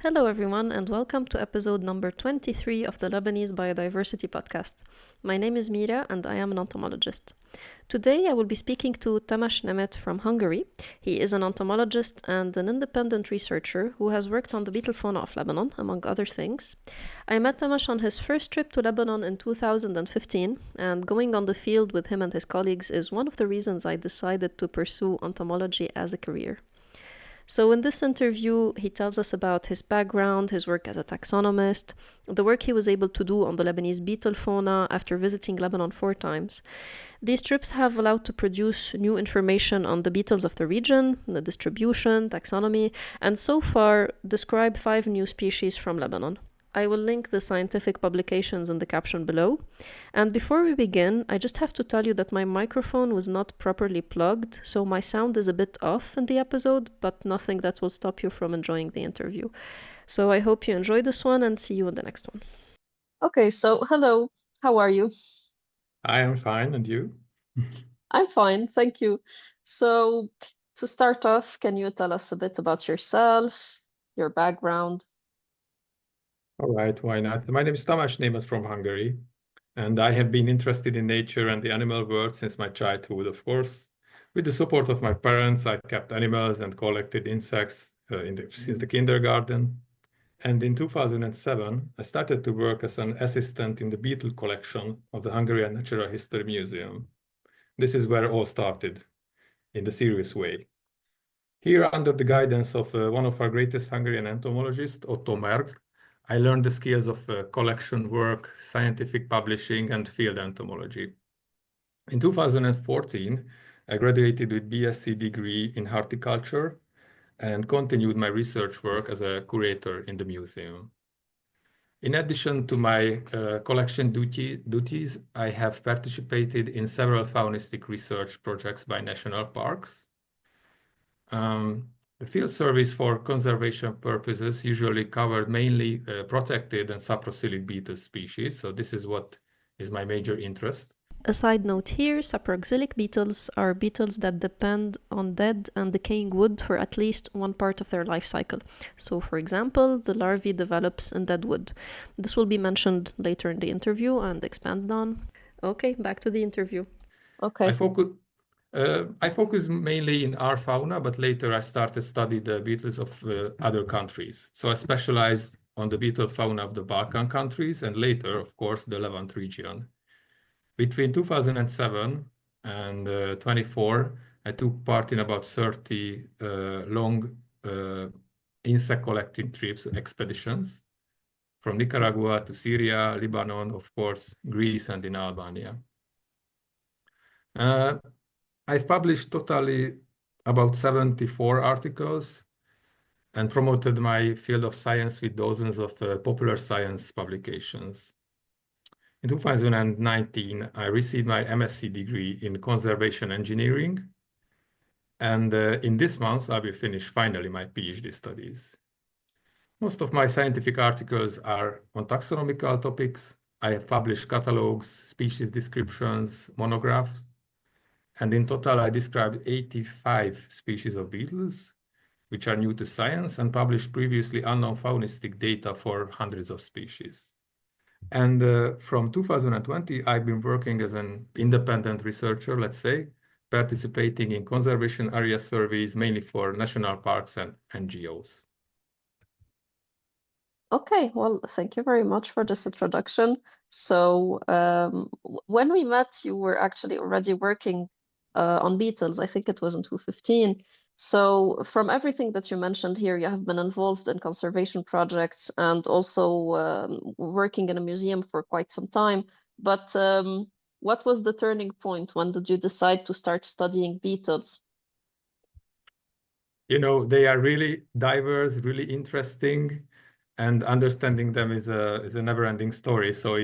Hello, everyone, and welcome to episode number 23 of the Lebanese Biodiversity podcast. My name is Mira, and I am an entomologist. Today, I will be speaking to Tamás Németh from Hungary. He is an entomologist and an independent researcher who has worked on the beetle fauna of Lebanon, among other things. I met Tamás on his first trip to Lebanon in 2015, and going on the field with him and his colleagues is one of the reasons I decided to pursue entomology as a career. So in this interview, he tells us about his background, his work as a taxonomist, the work he was able to do on the Lebanese beetle fauna after visiting Lebanon 4 times. These trips have allowed to produce new information on the beetles of the region, the distribution, taxonomy, and so far describe 5 new species from Lebanon. I will link the scientific publications in the caption below. And before we begin, I just have to tell you that my microphone was not properly plugged, so my sound is a bit off in the episode, but nothing that will stop you from enjoying the interview. So I hope you enjoy this one and see you in the next one. Okay, so hello, how are you? I am fine, and you? I'm fine, thank you. So to start off, can you tell us a bit about yourself, your background? All right, why not? My name is Tamás Németh from Hungary, and I have been interested in nature and the animal world since my childhood, of course. With the support of my parents, I kept animals and collected insects since the kindergarten. And in 2007, I started to work as an assistant in the beetle collection of the Hungarian Natural History Museum. This is where it all started, in the serious way. Here, under the guidance of one of our greatest Hungarian entomologists, Otto Merk, I learned the skills of collection work, scientific publishing, and field entomology. In 2014, I graduated with BSc degree in horticulture and continued my research work as a curator in the museum. In addition to my collection duties, I have participated in several faunistic research projects by national parks. The field service for conservation purposes usually covered mainly protected and saproxylic beetle species, so this is what is my major interest. A side note here, saproxylic beetles are beetles that depend on dead and decaying wood for at least one part of their life cycle. So, for example, the larvae develops in dead wood. This will be mentioned later in the interview and expanded on. Okay, back to the interview. Okay. I focus mainly in our fauna, but later I started study the beetles of other countries. So I specialized on the beetle fauna of the Balkan countries and later, of course, the Levant region. Between 2007 and 24, I took part in about 30 long insect collecting trips, expeditions from Nicaragua to Syria, Lebanon, of course, Greece, and in Albania. I've published totally about 74 articles and promoted my field of science with dozens of popular science publications. In 2019, I received my MSc degree in conservation engineering. And in this month, I will finish finally my PhD studies. Most of my scientific articles are on taxonomical topics. I have published catalogs, species descriptions, monographs. And in total, I described 85 species of beetles, which are new to science, and published previously unknown faunistic data for hundreds of species. And from 2020, I've been working as an independent researcher, let's say, participating in conservation area surveys, mainly for national parks and NGOs. Okay, well, thank you very much for this introduction. So when we met, you were actually already working on beetles. I think it was in 2015. So from everything that you mentioned here, you have been involved in conservation projects and also working in a museum for quite some time. But what was the turning point? When did you decide to start studying beetles? You know, they are really diverse, really interesting, and understanding them is a never-ending story. So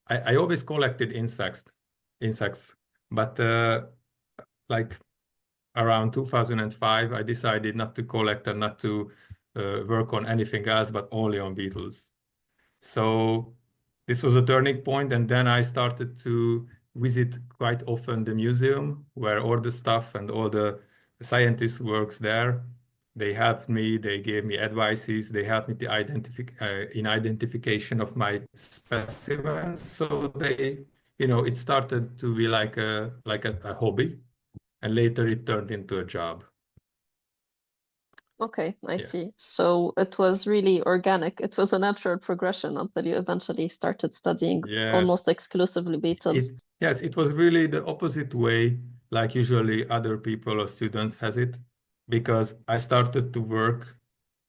I always collected insects, but like around 2005, I decided not to collect and not to work on anything else, but only on beetles. So this was a turning point, and then I started to visit quite often the museum where all the stuff and all the scientist works there. They helped me, they gave me advices, they helped me to in identification of my specimens. So it started to be like a hobby, and later it turned into a job. Okay, I Yeah. see. So it was really organic. It was a natural progression until you eventually started studying almost Yes. exclusively beetles. Yes, it was really the opposite way, like usually other people or students has it, because I started to work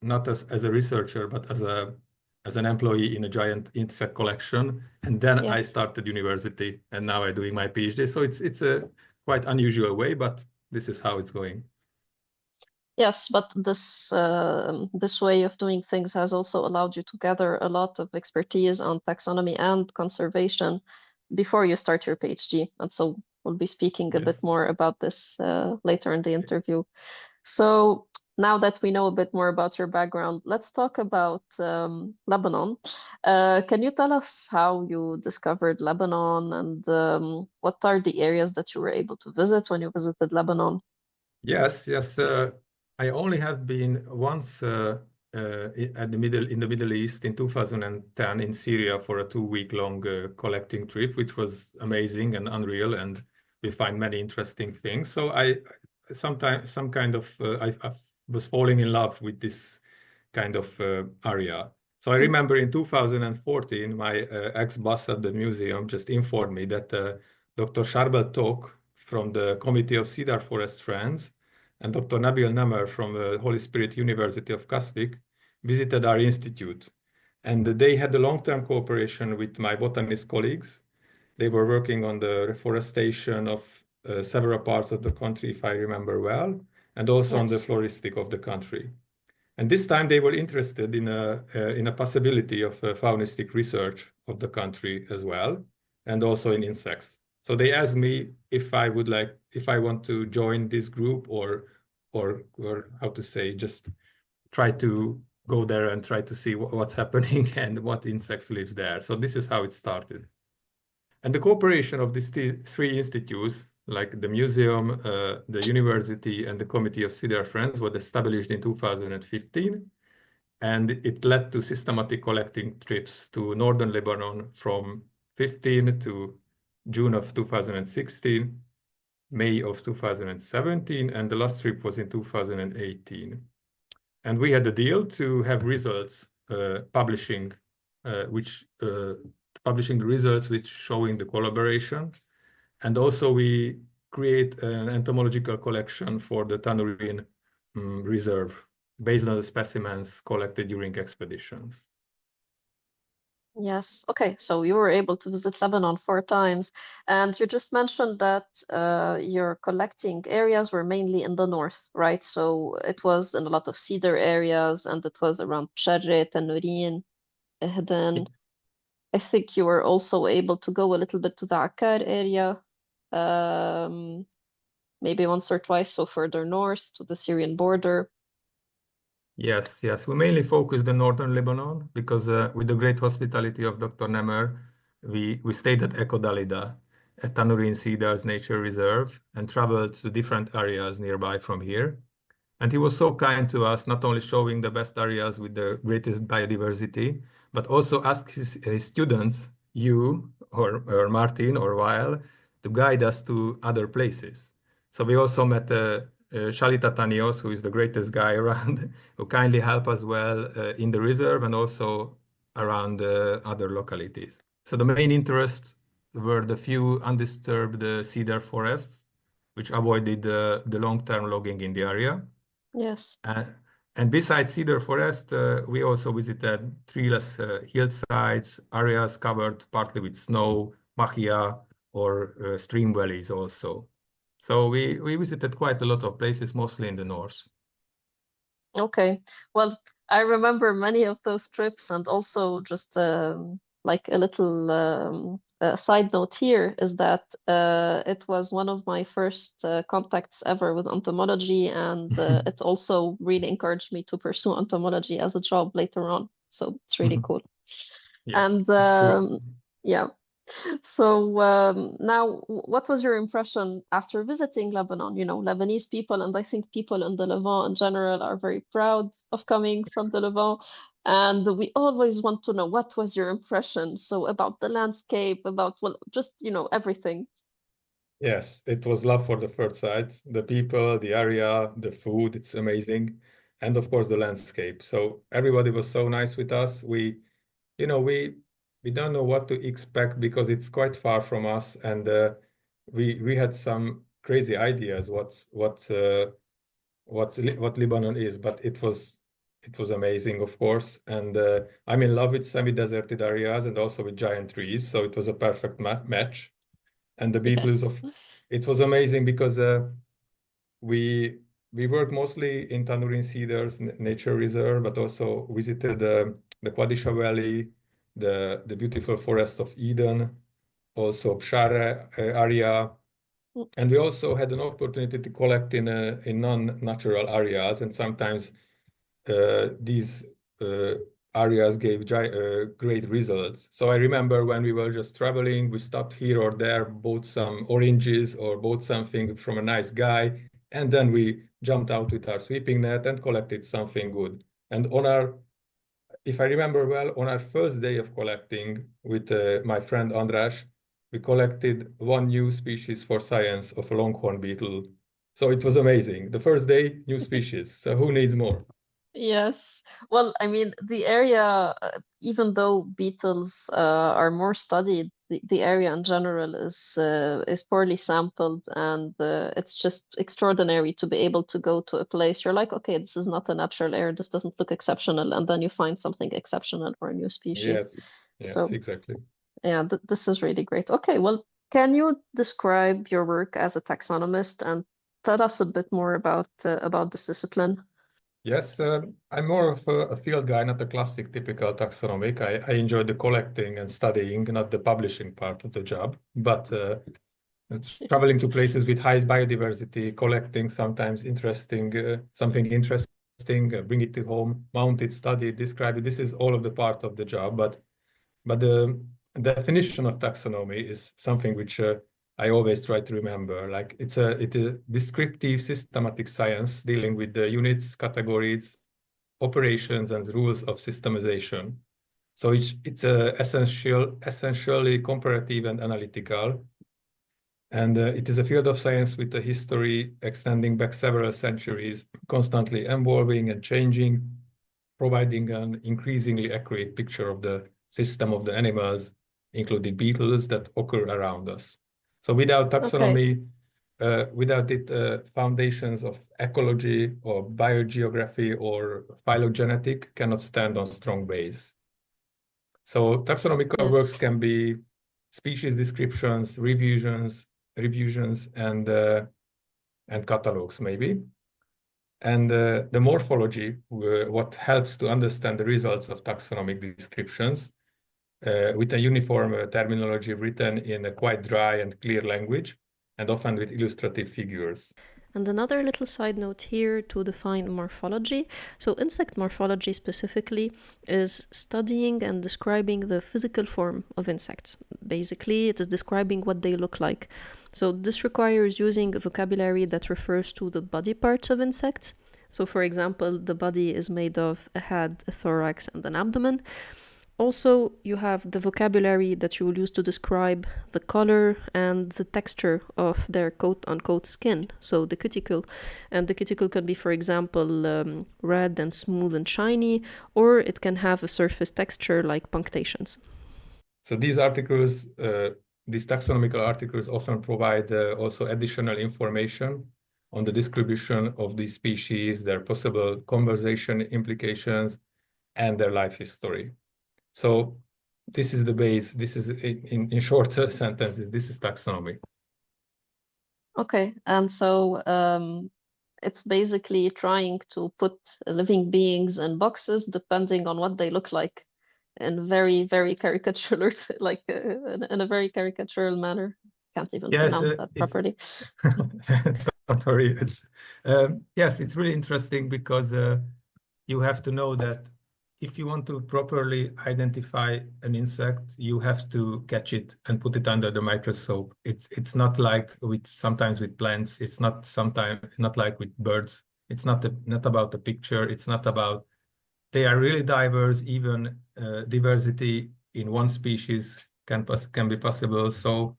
not as a researcher, but as an employee in a giant insect collection. And then I Yes. started university, and now I'm doing my PhD. So it's a quite unusual way, but this is how it's going. Yes, but this way of doing things has also allowed you to gather a lot of expertise on taxonomy and conservation before you start your PhD. And so we'll be speaking a bit Yes. more about this later in the interview. So now that we know a bit more about your background, let's talk about Lebanon. Can you tell us how you discovered Lebanon and what are the areas that you were able to visit when you visited Lebanon? Yes, yes. I only have been once in the Middle East in 2010 in Syria for a 2 week long collecting trip, which was amazing and unreal, and we find many interesting things. So I was falling in love with this kind of area. So I remember in 2014, my ex-boss at the museum just informed me that Dr. Charbel Tok from the Committee of Cedar Forest Friends and Dr. Nabil Namer from the Holy Spirit University of Kastik visited our institute. And they had a long-term cooperation with my botanist colleagues. They were working on the reforestation of several parts of the country, if I remember well, and also on the Yes. floristic of the country. And this time they were interested in a possibility of faunistic research of the country as well, and also in insects. So they asked me if I want to join this group or how to say, just try to go there and try to see what's happening and what insects lives there. So this is how it started. And the cooperation of these three institutes, like the museum, the university, and the Committee of Cedar Friends, was established in 2015. And it led to systematic collecting trips to northern Lebanon from 15 to June of 2016, May of 2017, and the last trip was in 2018. And we had a deal to have results publishing the results which showing the collaboration. And also we create an entomological collection for the Tanurine Reserve based on the specimens collected during expeditions. Yes. Okay. So you were able to visit Lebanon 4 times, and you just mentioned that your collecting areas were mainly in the north, right? So it was in a lot of cedar areas, and it was around Psharre, Tanourin, Ehden. I think you were also able to go a little bit to the Akkar area, um, maybe once or twice, so further north to the Syrian border. Yes, yes. We mainly focused on northern Lebanon because with the great hospitality of Dr. Nemer, we stayed at Eco Dalida at Tanurin Cedars Nature Reserve and traveled to different areas nearby from here. And he was so kind to us, not only showing the best areas with the greatest biodiversity, but also asked his students, you or Martin or Weil, to guide us to other places. So we also met Shalita Tanios, who is the greatest guy around, who kindly helped us well in the reserve and also around other localities. So the main interests were the few undisturbed cedar forests, which avoided the long-term logging in the area. Yes. And besides cedar forest, we also visited treeless hillsides, areas covered partly with snow, machia, or stream valleys also. So we visited quite a lot of places, mostly in the north. Okay. Well, I remember many of those trips, and also just like a little side note here is that it was one of my first contacts ever with entomology, and it also really encouraged me to pursue entomology as a job later on. So it's really Mhm. cool. Yes, And it is true. yeah. So now, what was your impression after visiting Lebanon? You know, Lebanese people, and I think people in the Levant in general are very proud of coming from the Levant. And we always want to know what was your impression? So about the landscape, about, well, just, you know, everything. Yes, it was love for the first sight. The people, the area, the food, it's amazing. And of course, the landscape. So everybody was so nice with us. You know, we don't know what to expect because it's quite far from us. And we had some crazy ideas what Lebanon is, but it was amazing, of course. And I'm in love with semi-deserted areas and also with giant trees. So it was a perfect match. And the Beetles Yes. of it was amazing because we we worked mostly in Tanurin Cedars Nature Reserve, but also visited the Quadisha Valley, the beautiful Forest of Eden, also Pshare area, and we also had an opportunity to collect in non-natural areas, and sometimes these uh, areas gave great results. So I remember when we were just traveling, we stopped here or there, bought some oranges or bought something from a nice guy, and then we jumped out with our sweeping net and collected something good. And if I remember well, on our first day of collecting with my friend András, we collected one new species for science of a longhorn beetle. So it was amazing. The first day, new species. So who needs more? Yes. Well, I mean, the area, even though beetles are more studied, the area in general is poorly sampled, and it's just extraordinary to be able to go to a place. You're like, okay, this is not a natural area. This doesn't look exceptional, and then you find something exceptional for a new species. Yes, yes, So, exactly. yeah, th this is really great. Okay, well, can you describe your work as a taxonomist and tell us a bit more about this discipline? Yes, I'm more of a field guy, not a classic typical taxonomic. I enjoy the collecting and studying, not the publishing part of the job, but traveling to places with high biodiversity, collecting sometimes something interesting, bring it to home, mount it, study it, describe it. This is all of the part of the job, but the definition of taxonomy is something which I always try to remember. Like it's a descriptive, systematic science dealing with the units, categories, operations, and rules of systemization. So it's essentially comparative and analytical. And it is a field of science with a history extending back several centuries, constantly evolving and changing, providing an increasingly accurate picture of the system of the animals, including beetles, that occur around us. So without Okay. taxonomy, without it, foundations of ecology or biogeography or phylogenetic cannot stand on strong base. So taxonomical works Yes. can be species descriptions, revisions, and catalogs maybe. And the morphology, what helps to understand the results of taxonomic descriptions with a uniform terminology written in a quite dry and clear language, and often with illustrative figures. And another little side note here to define morphology. So, insect morphology specifically is studying and describing the physical form of insects. Basically, it is describing what they look like. So, this requires using a vocabulary that refers to the body parts of insects. So, for example, the body is made of a head, a thorax, and an abdomen. Also, you have the vocabulary that you will use to describe the color and the texture of their quote unquote skin, so the cuticle. And the cuticle can be, for example, red and smooth and shiny, or it can have a surface texture like punctations. So these taxonomical articles often provide also additional information on the distribution of these species, their possible conservation implications, and their life history. So this is the base. This is in short sentences. This is taxonomy. Okay, and so it's basically trying to put living beings in boxes depending on what they look like in very, very caricatural, like in a very caricatural manner. Can't even Yes, pronounce that it's properly. don't worry. It's yes, it's really interesting because you have to know that if you want to properly identify an insect, you have to catch it and put it under the microscope. It's not like sometimes with plants. It's not like with birds. It's not about the picture. It's not about. They are really diverse. Even diversity in one species can be possible. So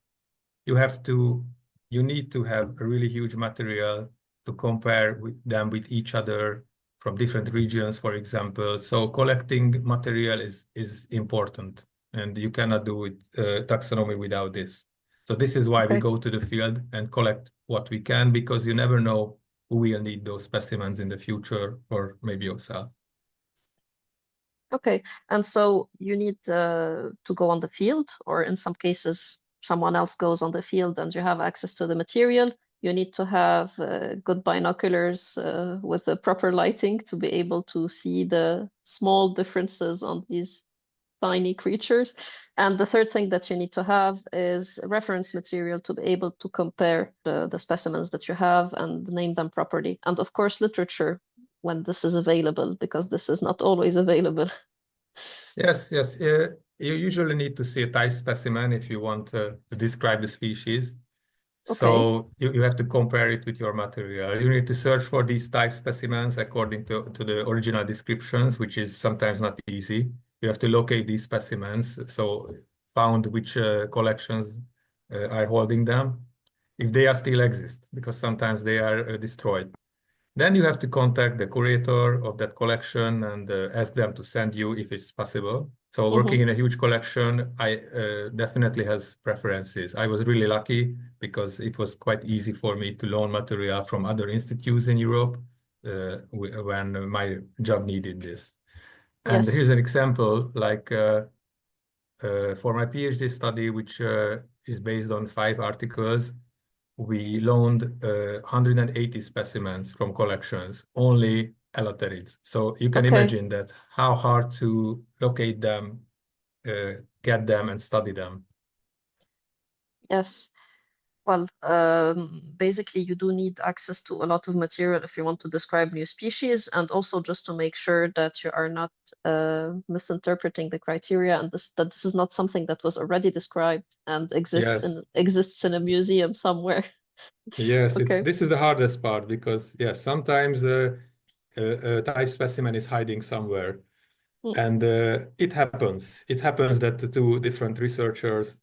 you need to have a really huge material to compare them with each other from different regions, for example. So collecting material is important, and you cannot do taxonomy without this. So this is why we go to the field and collect what we can, because you never know who will need those specimens in the future, or maybe yourself. Okay, and so you need to go on the field, or in some cases, someone else goes on the field and you have access to the material. You need to have good binoculars with the proper lighting to be able to see the small differences on these tiny creatures. And the third thing that you need to have is reference material to be able to compare the specimens that you have and name them properly. And of course, literature when this is available, because this is not always available. Yes. You usually need to see a type specimen if you want to describe the species. Okay. So you have to compare it with your material. You need to search for these type specimens according to the original descriptions, which is sometimes not easy. You have to locate these specimens, so found which collections are holding them, if they are still exist, because sometimes they are destroyed. Then you have to contact the curator of that collection and ask them to send you if it's possible. So working in a huge collection, I definitely has preferences. I was really lucky because it was quite easy for me to loan material from other institutes in Europe when my job needed this. And Yes. here's an example, like for my PhD study, which is based on 5 articles, we loaned 180 specimens from collections, only elaterids. So you can imagine that how hard to locate them, get them, and study them. Yes. Well, basically, you do need access to a lot of material if you want to describe new species, and also just to make sure that you are not misinterpreting the criteria, and that this is not something that was already described and exists in a museum somewhere. Yes, Okay. this is the hardest part, because sometimes a type specimen is hiding somewhere. Mm. And it happens. It happens that the 2 different researchers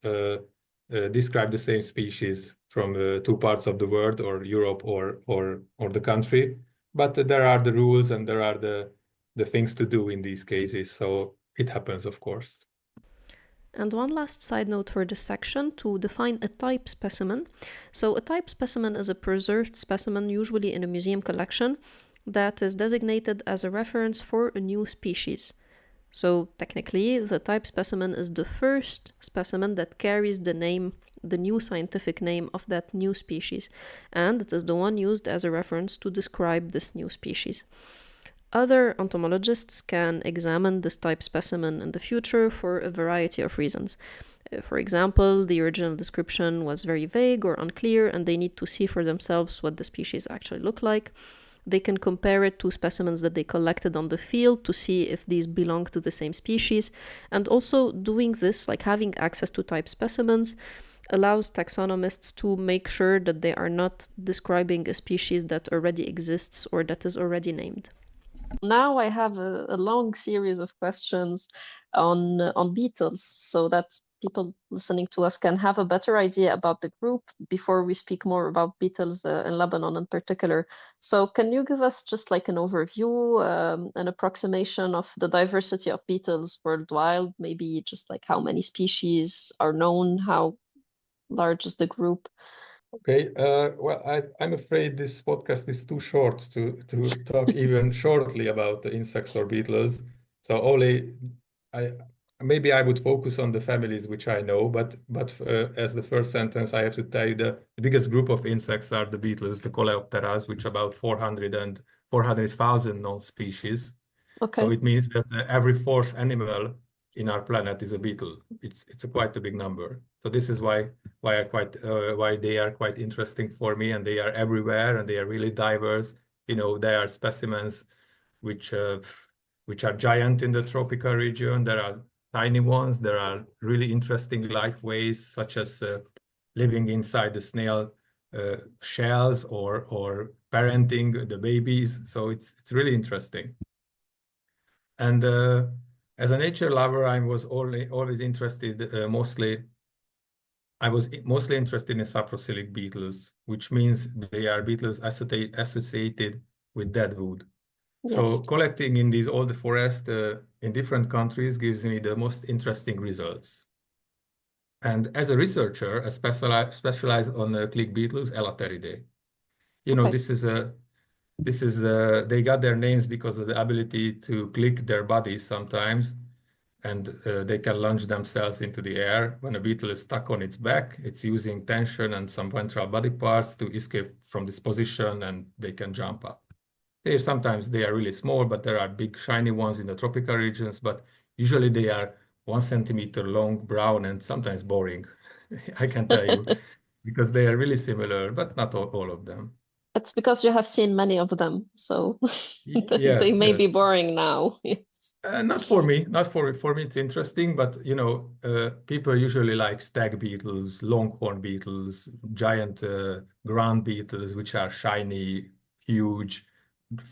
describe the same species from 2 parts of the world, or Europe, or the country. But there are the rules and there are the things to do in these cases. So it happens, of course. And one last side note for this section to define a type specimen. So a type specimen is a preserved specimen, usually in a museum collection, that is designated as a reference for a new species. So technically, the type specimen is the first specimen that carries the name, the new scientific name of that new species, and it is the one used as a reference to describe this new species. Other entomologists can examine this type specimen in the future for a variety of reasons. For example, the original description was very vague or unclear, and they need to see for themselves what the species actually look like. They can compare it to specimens that they collected on the field to see if these belong to the same species. And also doing this, like having access to type specimens, allows taxonomists to make sure that they are not describing a species that already exists or that is already named. Now I have a long series of questions on beetles, so that people listening to us can have a better idea about the group before we speak more about beetles in Lebanon in particular. So can you give us just like an overview, an approximation of the diversity of beetles worldwide, maybe just like how many species are known, how large is the group? Okay, well, I'm afraid this podcast is too short to talk even shortly about the insects or beetles. So only I maybe I would focus on the families which I know, but as the first sentence, I have to tell you the biggest group of insects are the beetles, the Coleopteras, which about 400,000 known species. So it means that every 4th animal in our planet is a beetle. It's quite a big number. So this is why they are quite interesting for me, and they are everywhere, and they are really diverse. There are specimens which which are giant in the tropical region. There are tiny ones. There are really interesting life ways, such as living inside the snail shells or parenting the babies. So it's really interesting. And as a nature lover, I was always interested I was mostly interested in saproxylic beetles, which means they are beetles associated with dead wood. So Yes. collecting in these old forests in different countries gives me the most interesting results. And as a researcher, I specialize on click beetles, Elateridae. You know, Okay. they got their names because of the ability to click their bodies sometimes, and they can launch themselves into the air. When a beetle is stuck on its back, it's using tension and some ventral body parts to escape from this position, and they can jump up. Sometimes they are really small, but there are big shiny ones in the tropical regions, but usually they are 1 centimeter long, brown, and sometimes boring. I can tell you, because they are really similar, but not all of them. It's because you have seen many of them, so they Yes, may be yes. boring now. Yes. Not for me, not for me. It's interesting, but people usually like stag beetles, longhorn beetles, giant ground beetles, which are shiny, huge,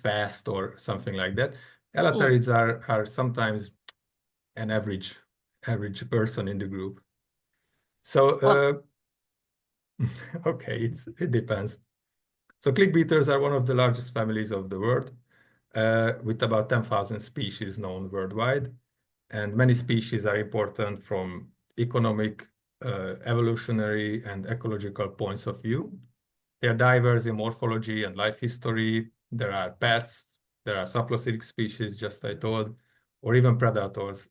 fast, or something like that. Mm. Elaterids are sometimes an average person in the group. So Well, okay, it depends. So click beetles are one of the largest families of the world, with about 10,000 species known worldwide. And many species are important from economic, evolutionary, and ecological points of view. They are diverse in morphology and life history. There are pests, there are saproxylic species, just I told, or even predators.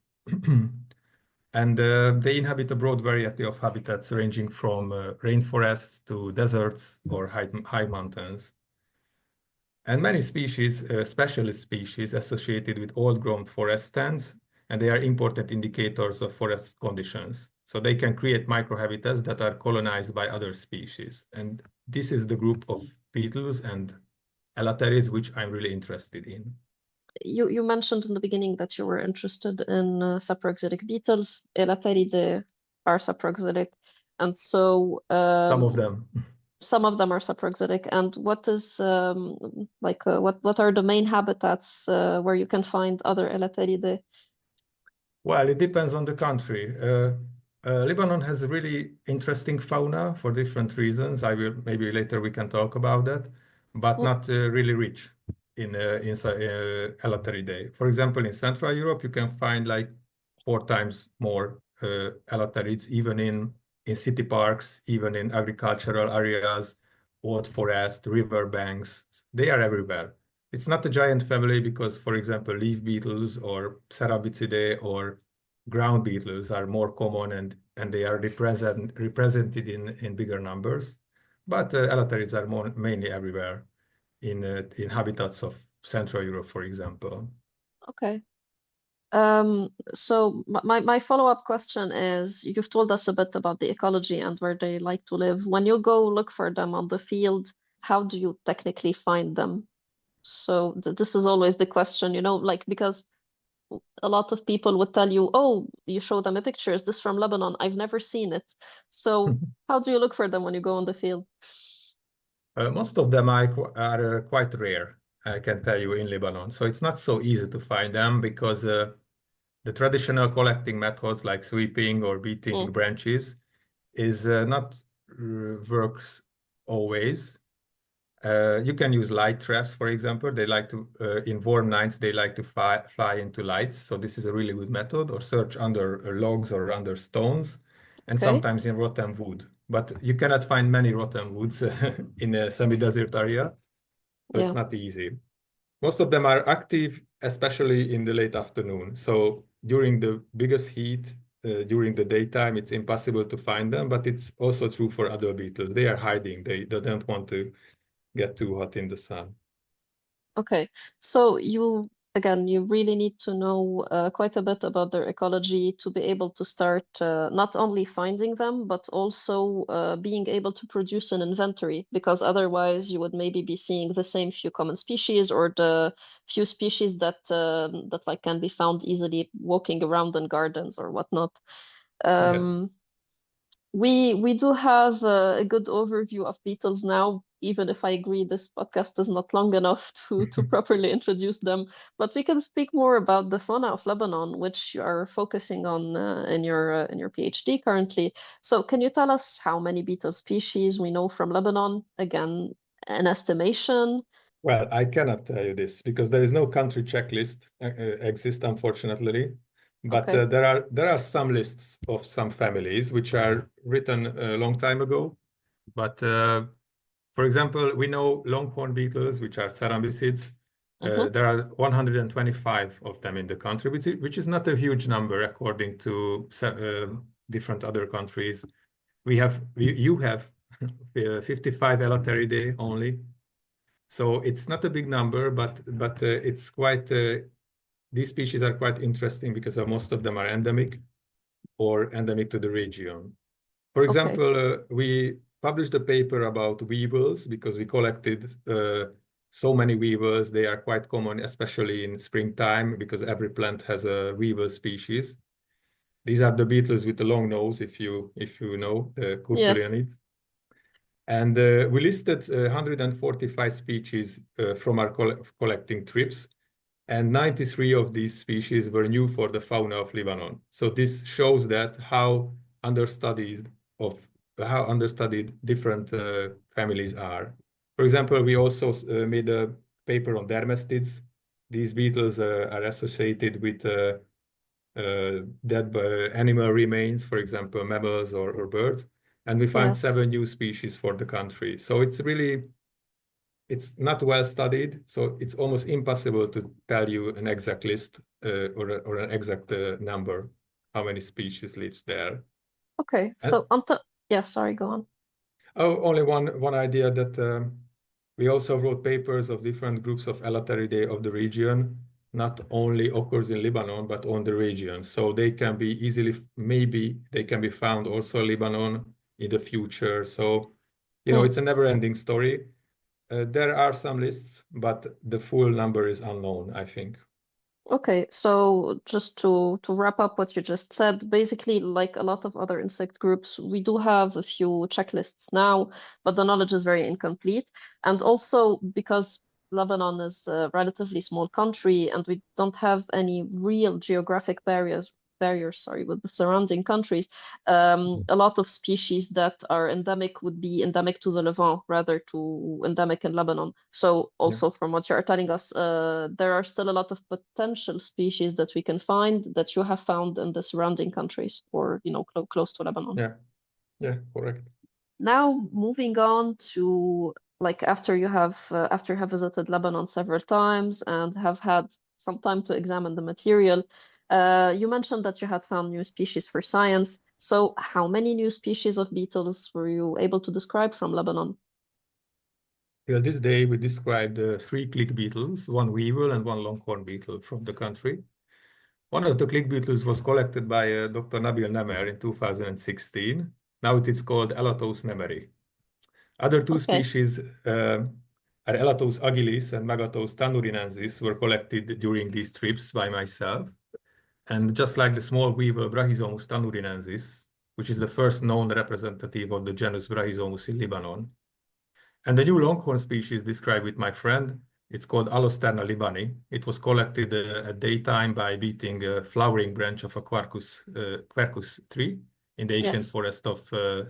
And they inhabit a broad variety of habitats ranging from rainforests to deserts or high mountains. And many species, specialist species associated with old-grown forest stands, and they are important indicators of forest conditions. So they can create microhabitats that are colonized by other species. And this is the group of beetles and elaterids which I'm really interested in. you mentioned in the beginning that you were interested in saproxylic beetles. Elateridae are saproxylic, and so Some of them. some of them are saproxylic. And what is what are the main habitats where you can find other Elateridae? Well, it depends on the country. Lebanon has a really interesting fauna for different reasons. Maybe later we can talk about that, but Mm. not really rich in Elateridae. For example, in Central Europe, you can find like 4 times more Elaterids, even in city parks, even in agricultural areas, old forest, river banks. They are everywhere. It's not a giant family because, for example, leaf beetles or Cerabicidae or ground beetles are more common and they are represented in bigger numbers. But elaterids are mainly everywhere in habitats of Central Europe, for example. Okay. So my follow-up question is, you've told us a bit about the ecology and where they like to live. When you go look for them on the field, how do you technically find them? So this is always the question, like, because a lot of people would tell you, oh, you show them a picture, is this from Lebanon? I've never seen it. So how do you look for them when you go on the field? Most of them are quite rare, I can tell you, in Lebanon. So it's not so easy to find them because the traditional collecting methods like sweeping or beating Mm. branches is not works always. You can use light traps, for example. They like to, in warm nights, they like to fly into lights. So this is a really good method, or search under logs or under stones, and Okay. sometimes in rotten wood. But you cannot find many rotten woods in a semi-desert area, so it's Yeah. not easy. Most of them are active, especially in the late afternoon. So during the biggest heat, during the daytime, it's impossible to find them, but it's also true for other beetles. They are hiding. They don't want to get too hot in the sun. Okay. So you again, you really need to know quite a bit about their ecology to be able to start not only finding them, but also being able to produce an inventory, because otherwise you would maybe be seeing the same few common species or the few species that like can be found easily walking around in gardens or whatnot. Yes. We do have a good overview of beetles now, even if I agree this podcast is not long enough to properly introduce them. But we can speak more about the fauna of Lebanon, which you are focusing on in your PhD currently. So can you tell us how many beetle species we know from Lebanon? Again, an estimation. Well, I cannot tell you this because there is no country checklist exist, unfortunately. But Okay. there are some lists of some families which are written a long time ago. But for example, we know longhorn beetles, which are cerambicids. Mm-hmm. There are 125 of them in the country, which is not a huge number according to different other countries. You have 55 Elateridae only. So it's not a big number, but it's quite these species are quite interesting because most of them are endemic or endemic to the region. For Okay. example, we published a paper about weevils because we collected so many weevils. They are quite common, especially in springtime, because every plant has a weevil species. These are the beetles with the long nose, if you know the Yes. curculionids. And we listed 145 species from our collecting trips, and 93 of these species were new for the fauna of Lebanon. So this shows that how understudied different families are. For example, we also made a paper on dermestids. These beetles are associated with dead animal remains, for example, mammals or birds. And we find Yes. 7 new species for the country. So it's not well studied, so it's almost impossible to tell you an exact list or an exact number, how many species lives there. Okay. And So yeah, sorry, go on. only one idea that we also wrote papers of different groups of Elateridae of the region, not only occurs in Lebanon, but on the region. So they can be maybe they can be found also in Lebanon in the future. So, Hmm. it's a never-ending story. There are some lists, but the full number is unknown, I think. Okay, so just to wrap up what you just said, basically, like a lot of other insect groups, we do have a few checklists now, but the knowledge is very incomplete. And also because Lebanon is a relatively small country and we don't have any real geographic barriers, sorry, with the surrounding countries, a lot of species that are endemic would be endemic to the Levant rather to endemic in Lebanon. So Yeah. also from what you're telling us, there are still a lot of potential species that we can find that you have found in the surrounding countries or, close to Lebanon. Yeah. Yeah, correct. Now moving on to like after you have visited Lebanon several times and have had some time to examine the material, you mentioned that you had found new species for science. So how many new species of beetles were you able to describe from Lebanon? Well, this day we described 3 click beetles, one weevil and one longhorn beetle from the country. One of the click beetles was collected by Dr. Nabil Nemer in 2016. Now it is called Elatos nemeri. Other 2 Okay. species are Elatos agilis and Megatos tanurinensis were collected during these trips by myself. And just like the small weevil Brachyzomus tanurinensis, which is the first known representative of the genus Brachyzomus in Lebanon, and the new longhorn species described with my friend, it's called Allosterna libani. It was collected at daytime by beating a flowering branch of a quercus tree in the ancient Yes. forest of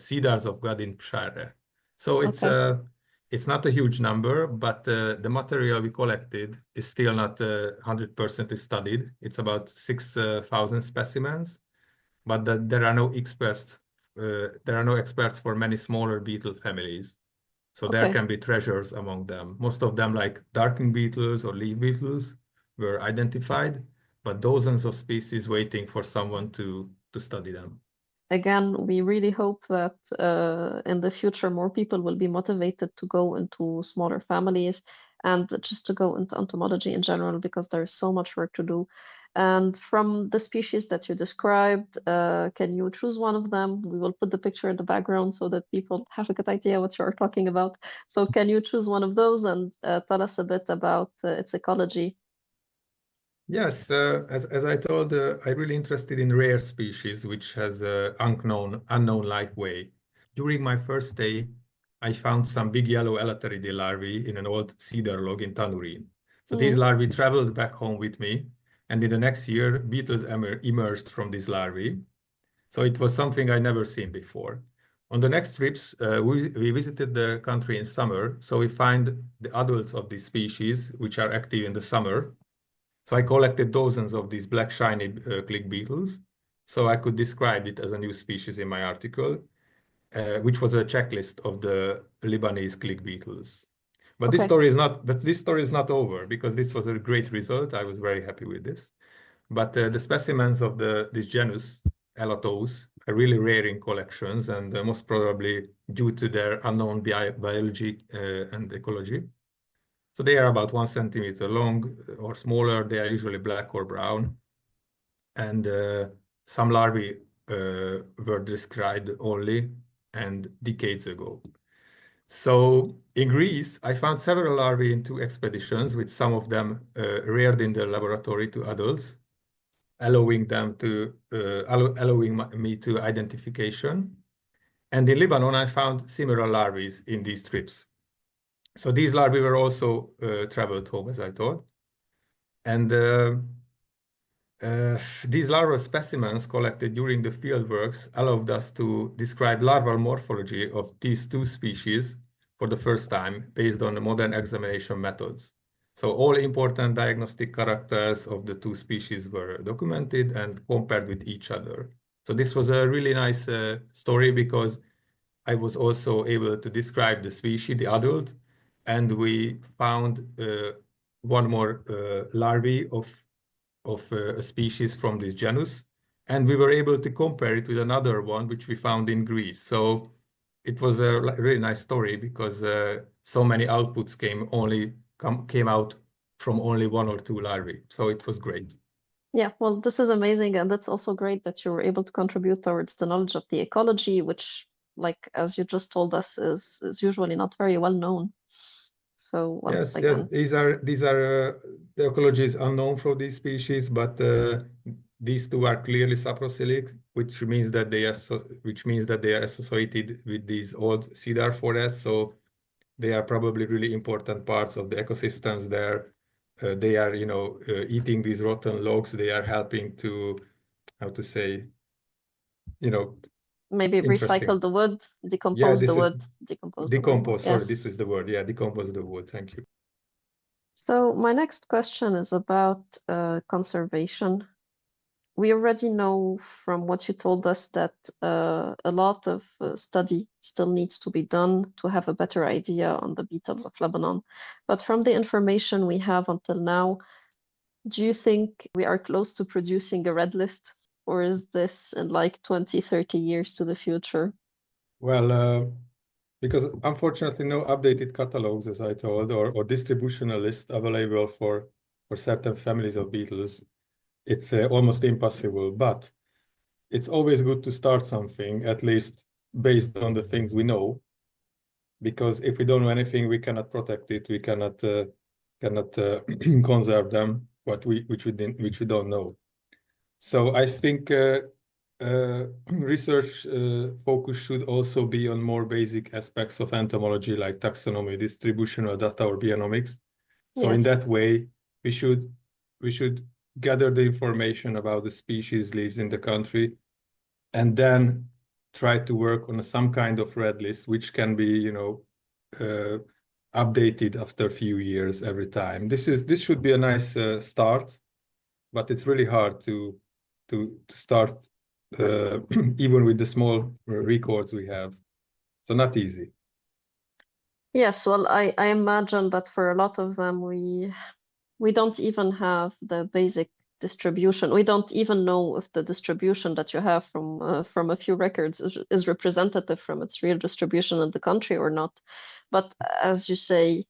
cedars of God in Pshare. So Okay. it's not a huge number, but the material we collected is still not 100% studied. It's about 6,000 specimens, but there are no experts. There are no experts for many smaller beetle families. So there Okay. can be treasures among them. Most of them, like darking beetles or leaf beetles, were identified, but dozens of species waiting for someone to study them. Again, we really hope that in the future more people will be motivated to go into smaller families and just to go into entomology in general, because there's so much work to do. And from the species that you described, can you choose one of them? We will put the picture in the background so that people have a good idea what you're talking about. So can you choose one of those and tell us a bit about its ecology? Yes, as I told, I'm really interested in rare species, which has a unknown life way. During my first stay, I found some big yellow elateridae larvae in an old cedar log in Tangerine. So these larvae traveled back home with me, and in the next year, beetles emerged from these larvae. So it was something I never seen before. On the next trips, we visited the country in summer, so we find the adults of these species, which are active in the summer. So I collected dozens of these black shiny click beetles, so I could describe it as a new species in my article, which was a checklist of the Lebanese click beetles. But this Okay. story is not. But this story is not over, because this was a great result. I was very happy with this. But the specimens of this genus Elatos are really rare in collections, and most probably due to their unknown biology and ecology. So they are about 1 centimeter long or smaller. They are usually black or brown. And some larvae were described only and decades ago. So in Greece, I found several larvae in 2 expeditions, with some of them reared in the laboratory to adults, allowing me to identification. And in Lebanon, I found similar larvae in these trips. So these larvae were also traveled home, as I thought. And these larval specimens collected during the fieldworks allowed us to describe larval morphology of these 2 species for the first time, based on the modern examination methods. So all important diagnostic characters of the 2 species were documented and compared with each other. So this was a really nice story, because I was also able to describe the species, the adult, and we found one more larvae of a species from this genus, and we were able to compare it with another one which we found in Greece. So it was a really nice story, because so many outputs came out from only 1 or 2 larvae. So it was great. Yeah, well, this is amazing, and that's also great that you were able to contribute towards the knowledge of the ecology, which, like as you just told us, is usually not very well known. So, well, Yes, again, these are the ecology is unknown for these species, but these 2 are clearly saproxylic, which means that they are associated with these old cedar forests. So they are probably really important parts of the ecosystems there. They are, eating these rotten logs. They are helping to, how to say, maybe recycle interesting. the wood, Yeah, decompose the this is wood, decompose the wood more. decompose. Sorry, Yes. this is the word. Yeah, decompose the wood. Thank you. So my next question is about conservation. We already know from what you told us that a lot of study still needs to be done to have a better idea on the beetles of Lebanon. But from the information we have until now, do you think we are close to producing a red list, or is this in like 20, 30 years to the future? Well, because unfortunately no updated catalogs, as I told, or distributional list available for certain families of beetles, it's almost impossible. But it's always good to start something, at least based on the things we know, because if we don't know anything, we cannot protect it. We cannot conserve them, which we don't know. So I think research focus should also be on more basic aspects of entomology, like taxonomy, distributional data, or bionomics. So in Yes. that way, we should gather the information about the species lives in the country, and then try to work on some kind of red list, which can be, updated after a few years every time. This should be a nice start, but it's really hard to start even with the small records we have. So not easy. Yes, well, I imagine that for a lot of them, we don't even have the basic distribution. We don't even know if the distribution that you have from a few records is representative from its real distribution in the country or not. But as you say,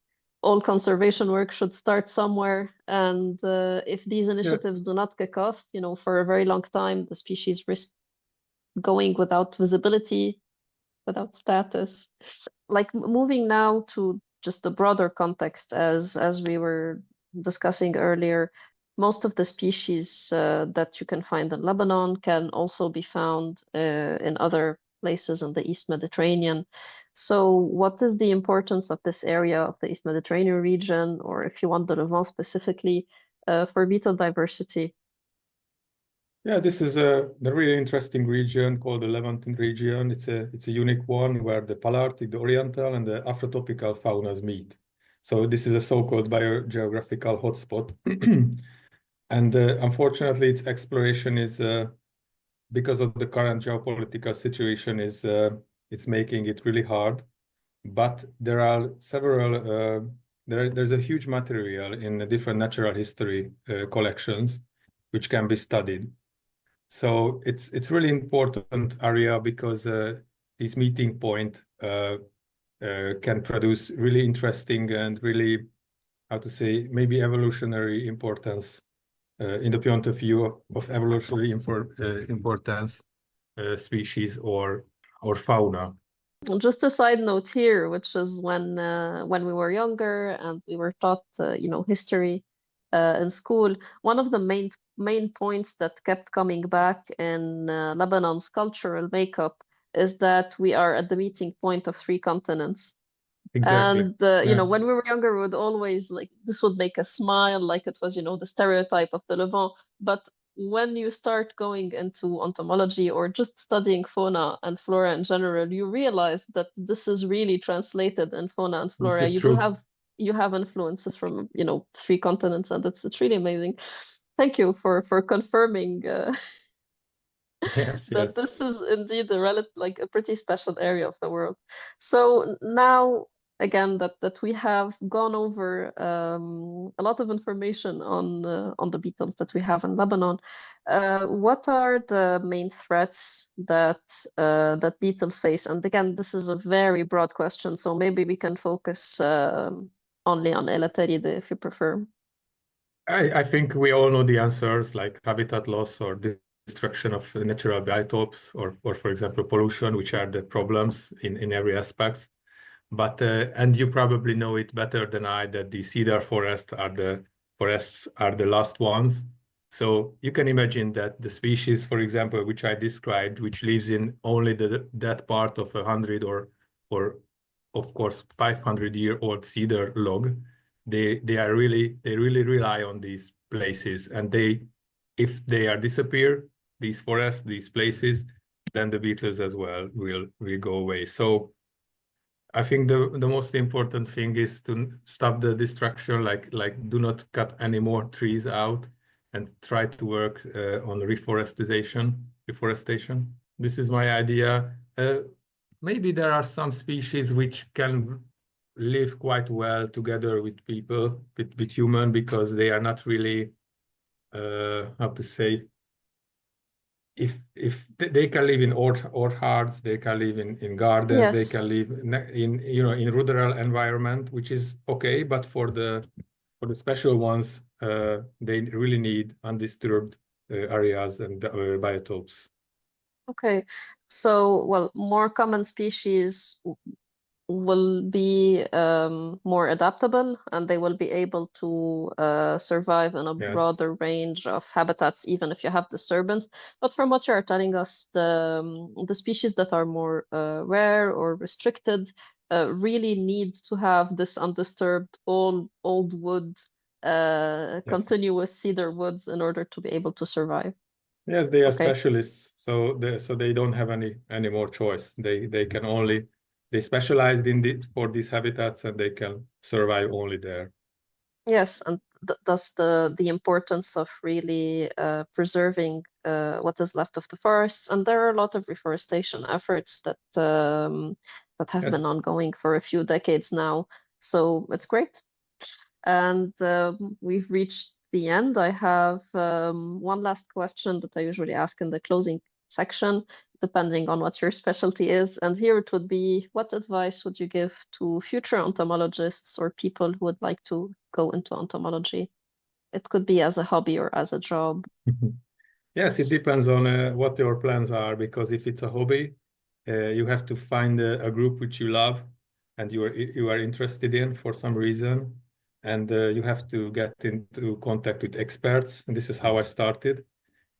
all conservation work should start somewhere. And if these initiatives do not kick off, for a very long time, the species risk going without visibility, without status. Like moving now to just the broader context, as we were discussing earlier, most of the species that you can find in Lebanon can also be found in other places in the East Mediterranean. So what is the importance of this area of the East Mediterranean region, or if you want the Levant specifically, for beetle diversity? Yeah, this is a really interesting region called the Levantine region. It's a unique one where the Palearctic, the Oriental, and the Afrotropical faunas meet. So this is a so-called biogeographical hotspot. And unfortunately, its exploration is because of the current geopolitical situation it's making it really hard. But there are several there's a huge material in the different natural history collections which can be studied. So it's really important area because this meeting point can produce really interesting and really, how to say, maybe evolutionary importance in the point of view of evolutionary importance species or fauna. Just a side note here, which is when we were younger and we were taught, history in school, one of the main points that kept coming back in Lebanon's cultural makeup is that we are at the meeting point of three continents. Exactly. And when we were younger, we would always like this would make us smile, like it was, the stereotype of the Levant. But when you start going into entomology or just studying fauna and flora in general, you realize that this is really translated in fauna and This flora. is You do true. have influences from, three continents, and it's really amazing. Thank you for confirming Yes, that yes. this is indeed like a pretty special area of the world. So now again that we have gone over a lot of information on the beetles that we have in Lebanon, what are the main threats that beetles face? And again, this is a very broad question, so maybe we can focus only on Elateride if you prefer. I think we all know the answers, like habitat loss or destruction of natural biotopes, or for example, pollution, which are the problems in every aspect. But and you probably know it better than I that the cedar forests are the last ones. So you can imagine that the species, for example, which I described, which lives in only that part of 100 or of course 500-year-old cedar log, they really rely on these places, and if they are disappear, these forests, these places, then the beetles as well will go away. So I think the most important thing is to stop the destruction, like do not cut any more trees out, and try to work on reforestation. This is my idea. Maybe there are some species which can live quite well together with people, with human, because they are not really, how to say, if they can live in orchards, they can live in gardens, they Yes. can live in rural environment, which is okay. But for the special ones, they really need undisturbed areas and biotopes. Okay. So, well, more common species will be more adaptable, and they will be able to survive in a Yes, broader range of habitats, even if you have disturbance. But from what you are telling us, the species that are more rare or restricted really need to have this undisturbed old wood, yes, continuous cedar woods in order to be able to survive. yes. They are Okay. specialists, so they don't have any more choice. They can only they specialized for these habitats, and they can survive only there. Yes, and thus the importance of really preserving what is left of the forests. And there are a lot of reforestation efforts that have been Yes. ongoing for a few decades now. So it's great. And we've reached the end. I have one last question that I usually ask in the closing section, depending on what your specialty is. And here it would be, what advice would you give to future entomologists or people who would like to go into entomology? It could be as a hobby or as a job. Yes, it depends on what your plans are, because if it's a hobby, you have to find a group which you love and you are interested in for some reason, and you have to get into contact with experts. And this is how I started.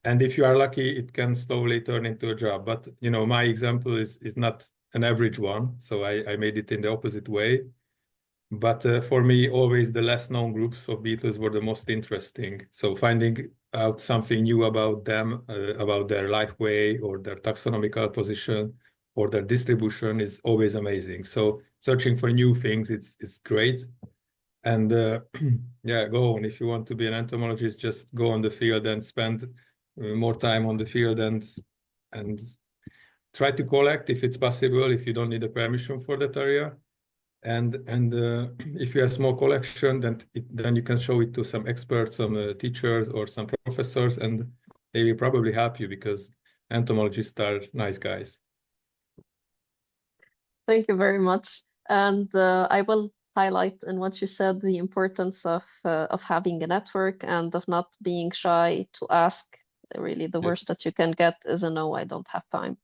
And if you are lucky, it can slowly turn into a job. But my example is not an average one, so I made it in the opposite way. But for me, always the less known groups of beetles were the most interesting. So finding out something new about them, about their life way or their taxonomical position or their distribution is always amazing. So searching for new things, it's great. And yeah, go on. If you want to be an entomologist, just go on the field and spend more time on the field and try to collect if it's possible, if you don't need a permission for that area. And if you have a small collection, then you can show it to some experts, some teachers or some professors, and they will probably help you because entomologists are nice guys. Thank you very much. And I will highlight in what you said the importance of having a network and of not being shy to ask. Really, the worst that you can get is a no, I don't have time.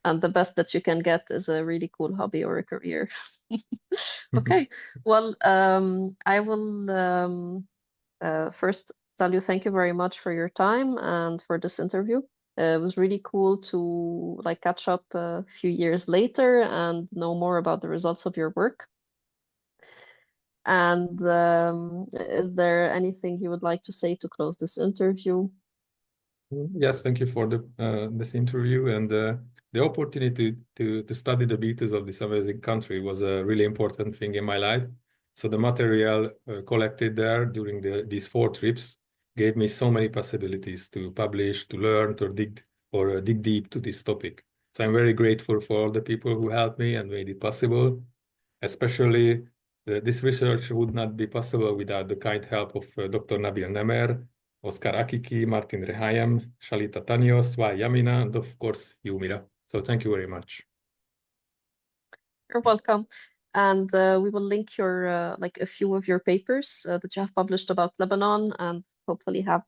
And the best that you can get is a really cool hobby or a career. Okay, well, I will first tell you thank you very much for your time and for this interview. It was really cool to catch up a few years later and know more about the results of your work. And is there anything you would like to say to close this interview? Yes, thank you for this interview, and the opportunity to study the beetles of this amazing country was a really important thing in my life. So the material collected there during these 4 trips gave me so many possibilities to publish, to learn, to dig deep to this topic. So I'm very grateful for all the people who helped me and made it possible. Especially this research would not be possible without the kind help of Dr. Nabil Nemer, Oscar Akiki, Martin Rehayem, Shalita Tanios, Wai Yamina, and of course, you, Mira. So thank you very much. You're welcome. And we will link your a few of your papers that you have published about Lebanon, and hopefully have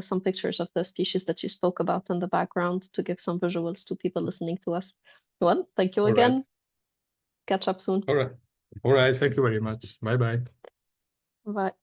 some pictures of the species that you spoke about in the background to give some visuals to people listening to us. Well, thank you again. Right. Catch up soon. All right. Thank you very much. Bye-bye. Bye.